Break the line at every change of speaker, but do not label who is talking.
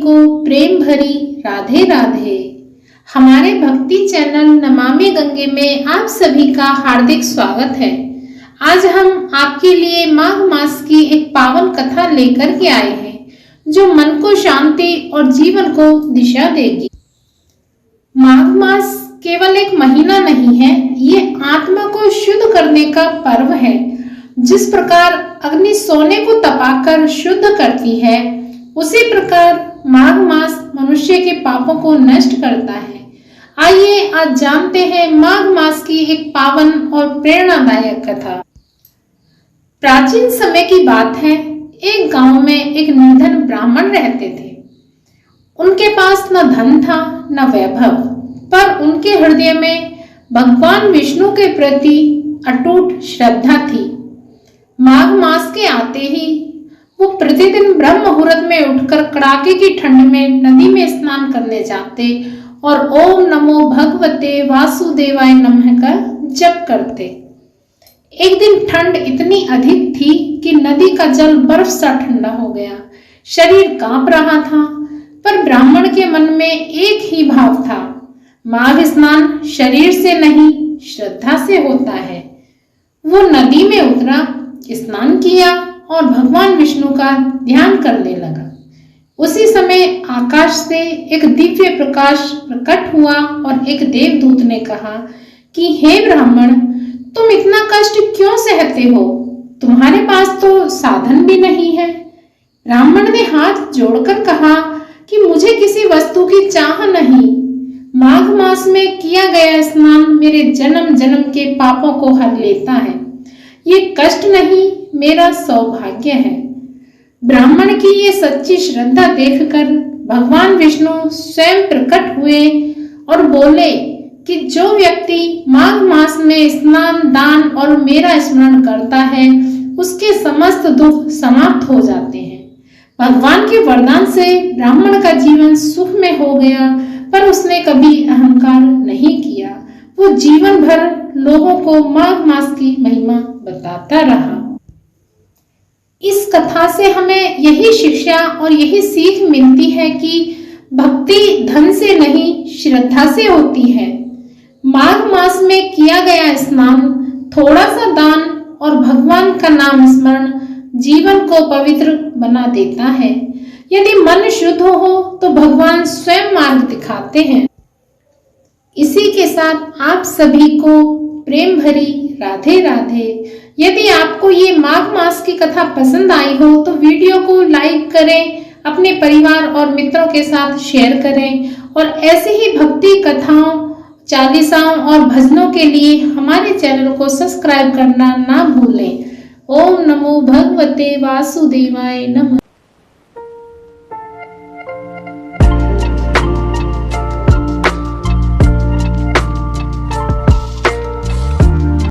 को प्रेम भरी राधे राधे। हमारे भक्ति चैनल नमामि गंगे में आप सभी का हार्दिक स्वागत है। आज हम आपके लिए माघ मास की एक पावन कथा लेकर के आए हैं जो मन को शांति और जीवन को दिशा देगी। माघ मास केवल एक महीना नहीं है, ये आत्मा को शुद्ध करने का पर्व है। जिस प्रकार अग्नि सोने को तपाकर शुद्ध करती है, उसी प्रकार माघ मास मनुष्य के पापों को नष्ट करता है। आइए आज जानते हैं माघ मास की एक पावन और प्रेरणादायक कथा। प्राचीन समय की बात है, एक गांव में एक निर्धन ब्राह्मण रहते थे। उनके पास न धन था न वैभव, पर उनके हृदय में भगवान विष्णु के प्रति अटूट श्रद्धा थी। माघ मास के आते ही वो प्रतिदिन ब्रह्म मुहूर्त में उठकर कड़ाके की ठंड में नदी में स्नान करने जाते और ओम नमो भगवते वासुदेवाय नमः का जप करते। एक दिन ठंड इतनी अधिक थी कि नदी का जल बर्फ सा ठंडा हो गया। शरीर कांप रहा था, पर ब्राह्मण के मन में एक ही भाव था, माघ स्नान शरीर से नहीं श्रद्धा से होता है। वो नदी में उतरा, स्नान किया और भगवान विष्णु का ध्यान करने लगा। उसी समय आकाश से एक दिव्य प्रकाश प्रकट हुआ और एक देवदूत ने कहा कि हे ब्राह्मण, तुम इतना कष्ट क्यों सहते हो? तुम्हारे पास तो साधन भी नहीं है। ब्राह्मण ने हाथ जोड़कर कहा कि मुझे किसी वस्तु की चाह नहीं। माघ मास में किया गया स्नान मेरे जन्म जन्म के पापों को हर लेता है। ये कष्ट नहीं, मेरा सौभाग्य है। ब्राह्मण की ये सच्ची श्रद्धा देखकर भगवान विष्णु स्वयं प्रकट हुए और बोले कि जो व्यक्ति माघ मास में स्नान, दान और मेरा स्मरण करता है, उसके समस्त दुख समाप्त हो जाते हैं। भगवान के वरदान से ब्राह्मण का जीवन सुख में हो गया, पर उसने कभी अहंकार नहीं किया। वो जीवन भर लोगों को माघ मास की महिमा बताता रहा। इस कथा से हमें यही शिक्षा और यही सीख मिलती है कि भक्ति धन से नहीं श्रद्धा से होती है। माघ मास में किया गया स्नान, थोड़ा सा दान और भगवान का नाम स्मरण जीवन को पवित्र बना देता है। यदि मन शुद्ध हो तो भगवान स्वयं मार्ग दिखाते हैं। इसी के साथ आप सभी को प्रेम भरी राधे राधे। यदि आपको ये माघ मास की कथा पसंद आई हो तो वीडियो को लाइक करें, अपने परिवार और मित्रों के साथ शेयर करें और ऐसे ही भक्ति कथाओं, चालीसाओं और भजनों के लिए हमारे चैनल को सब्सक्राइब करना ना भूलें। ओम नमो भगवते वासुदेवाय नमः।